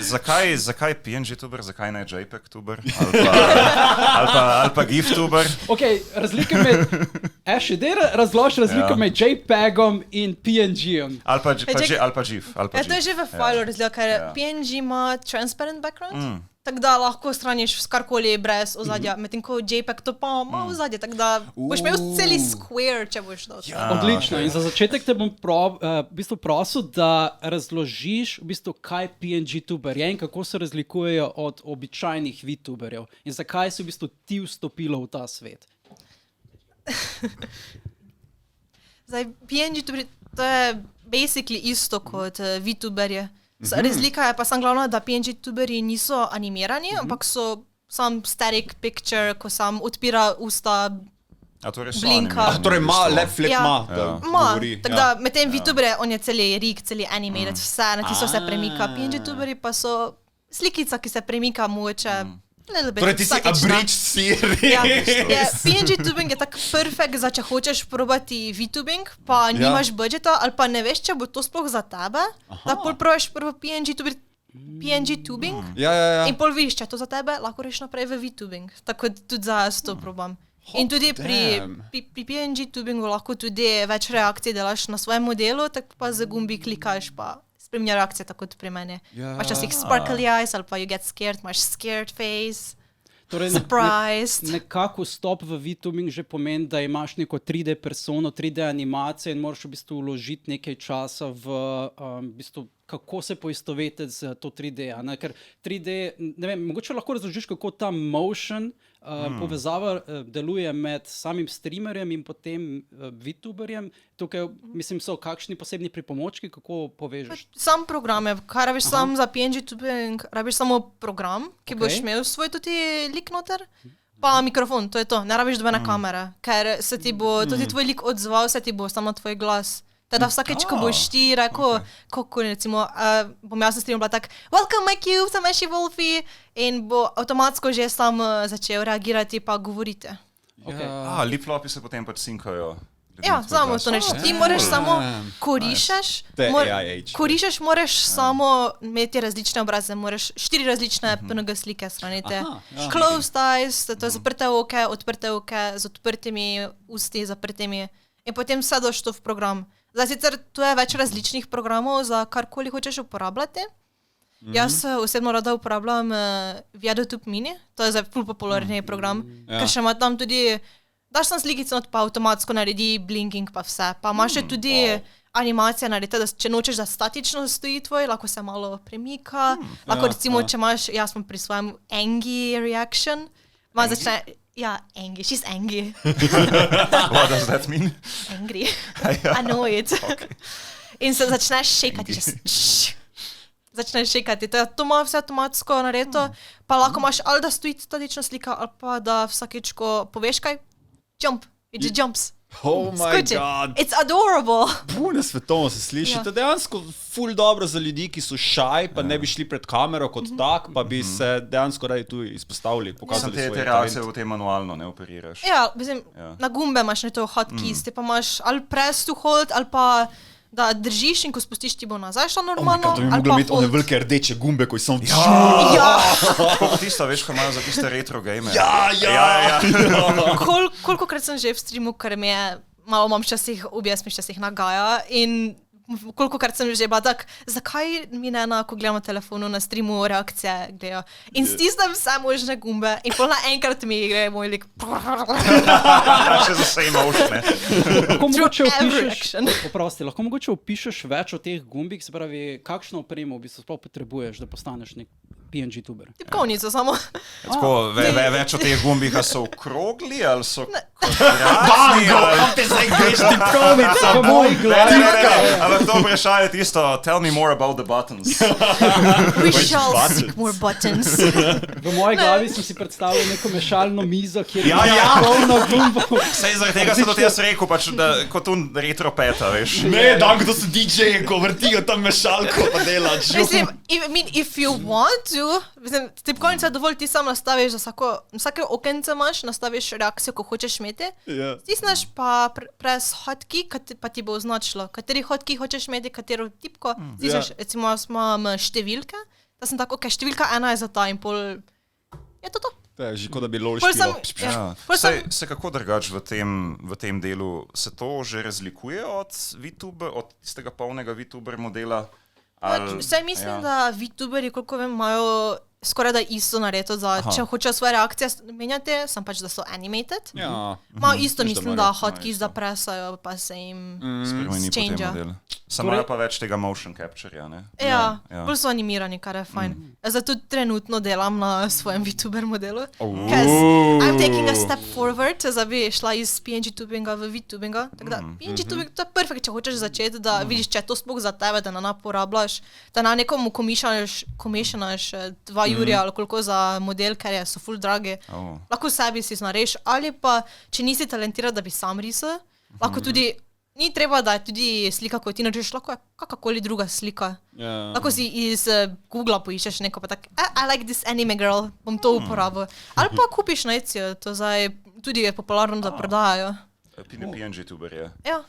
zakaj PNG tuber, zakaj ne JPEG tuber? Ali pa GIF tuber? Ok, razlike med... še razloži razliko med JPEG-om in PNG-om. Ali pa GIF. To je že v fajlu razlika, ker PNG ima transparent background. Tako da lahko straniš karkoli brez ozadja, medtem ko JPEG to pa ima ozadje, tako da boš imel celi square, če boš dal. Odlično. In za začetek te bom prosil, da razložiš kaj PNG tuber je in kako se razlikujejo od običajnih VTuberjev in zakaj si v bistvu ti vstopila v ta svet. Zdaj, PNG tuber, to je basically isto kot VTuberje. Razlika je pa sam glavno, da PNG tuberji niso animirani, ampak so sam static picture, ko sam odpira usta, blinka. Torej ima, lep flip ima, da govori. Tako da med tem VTuberje, on je celi rig, celi animated, vse, na tisto se premika. PNG tuberji pa so slikica, ki se premika mogoče. Torej ti si abridged series. PNG tubing je tak perfekt za če hočeš probati VTubing, pa nimaš budžeta ali pa ne veš, če bo to sploh za tebe, da pol probaš prvo PNG tubing in pol vidiš, če to za tebe, lahko reš naprej v VTubing. Tako tudi za to probam. In tudi pri PNG tubingu lahko tudi več reakcij delaš na svojem modelu, tako pa z gumbi klikaš pa spremenja reakcije, tako pri meni. Imaš časih sparkly eyes, ali pa you get scared, imaš scared face, surprised. Nekako vstop v VTubing že pomeni, da imaš neko 3D persono, 3D animacije in moraš v bistvu vložiti nekaj časa v bistvu, kako se poistovetiti z to 3D. Ker 3D, ne vem, mogoče lahko razložiš, kako ta motion povezava deluje med samim streamerjem in potem VTuberjem. Tukaj, mislim, so kakšni posebni pripomočki, kako povežeš? Sam program je, kaj rabiš sam za PNG tubing, rabiš samo program, ki boš imel svoj tudi lik noter, pa mikrofon, to je to, ne rabiš dobene kamere, ker se ti bo tudi tvoj lik odzval, se ti bo samo tvoj glas. Teda vsakeč, ko boš ti rekel, kako recimo, bom jaz na streamu bila tak, welcome my cube, sem Ashi Wolfie, in bo avtomatsko že sam začel reagirati pa govorite. Lip-flopi se potem pač sinkajo. Ja, samo to neč. Ti moraš samo korišeš, moraš samo imeti različne obraze, moraš 4 različne PNG slike shraniti. Closed eyes, to je zaprte oke, odprte oke, z odprtimi usti, zaprtimi. In potem sedaš to v program. Zdaj sicer tu je več različnih programov za karkoli hočeš uporabljati. Jaz osebno rada uporabljam ViadoTube Mini, to je zdaj ful popularni program, ker še ima tam tudi, daš tam slikico, pa avtomatsko naredi blinking pa vse. Pa imaš še tudi animacija naredi, da če nočeš, da statično stoji tvoj, lahko se malo premika. Lahko recimo, če imaš, jaz sem pri svojem Angie reaction, začne, Angie, she's angry. What does that mean? Angry. Annoyed. In se začneš šekati. Začneš šekati. To ima vse avtomatsko naredo, pa lahko imaš ali da stoji statična slika, ali pa da vsakeč, ko poveš kaj, jump, it just jumps. Oh my god. It's adorable. Pune svetovno se sliši. To je dejansko ful dobro za ljudi, ki so shy, pa ne bi šli pred kamero kot tak, pa bi se dejansko radi tu izpostavili, pokazali svoje talent. Te reakcije v tem manualno ne operiraš. Ja, mislim, na gumbe imaš na to hotkeys, te pa imaš ali press to hold, ali pa da držiš in ko spustiš ti bo nazaj šlo normalno, to bi mogla imeti one velike rdeče gumbe, ko sem... Kako tista, veš, ko imajo za tiste retro game. Kolikokrat sem že v streamu, ker me je, malo imam včasih, mi včasih nagaja in kolikokrat sem že bila tak, zakaj mi ne ko gledamo telefonu na streamu reakcije gledajo. In stisnem vse možne gumbe in pol naenkrat mi gre moj lik. Še za vse emotion, lahko mogoče opišeš več o teh gumbih, se pravi, kakšno opremo bi se sploh potrebuješ, da postaneš nek PNG tuber? Tipkovnico samo. Tako, več o teh gumbih, a so okrogli ali so kvadratni? Te zdaj greš tipkovnico, moj glav. Ampak to vprašanje tisto, tell me more about the buttons. We shall seek more buttons. V moji glavi sem si predstavil neko mešalno mizo, kjer je polno gumbov. Sej zaradi tega sem do tega rekel, pač, da kot un retro peta, veš. Ne, dan, kdo so DJ-je, ko vrtijo tam mešalko pa delač. Mislim, if you want to, tipkovnica dovolj ti sam nastaviš, za vsake okence imaš, nastaviš reakcijo, ko hočeš imeti. Stisneš pa press hotkey, pa ti bo označilo, kateri hotkey hočeš imeti, katero tipko. Stisneš, recimo, imam številke, Da sem tako, ok, številka 1 je za ta in pol, je to to. To je že kot da bi lol Pol špilo. sem- Ja. Pol sem- Se kako drugače v tem delu, se to že razlikuje od VTuber, od tistega polnega VTuber modela? Vse mislim, da VTuberi, koliko vem, imajo skoraj da isto narediti, da če hočejo svoje reakcije menjati, sem pač, da so animated. Ja. Imajo isto, Veš, da mislim, imajo da hotkeys isto. zapresajo, pa se jim Spremeni potem change. model. Samo imajo pa več tega motion capture, ne? Ja, Ja. bolj so animirani, kar je fajn. Jaz tudi trenutno delam na svojem VTuber modelu. Oh. I'm taking a step forward, da bi šla iz PNG tubinga v VTubinga. Tako da PNG tubing to je perfekt, če hočeš začeti, da vidiš, če je to sploh za tebe, da na porabljaš, da na nekomu komešanaš 2 jurja ali koliko za model, ker so full dragi. Oh. Lahko sebi si nareš, ali pa če nisi talentiran, da bi sam risal, lahko tudi, ni treba, da je tudi slika, ko ti narediš, lahko je kakorkoli druga slika. Ja. Lahko si iz Googla poiščeš neko, pa tako, I like this anime girl, bom to uporabil. Ali pa kupiš na Etsy, to zdaj tudi je popularno, da prodajajo. PNG tuber je. Ja.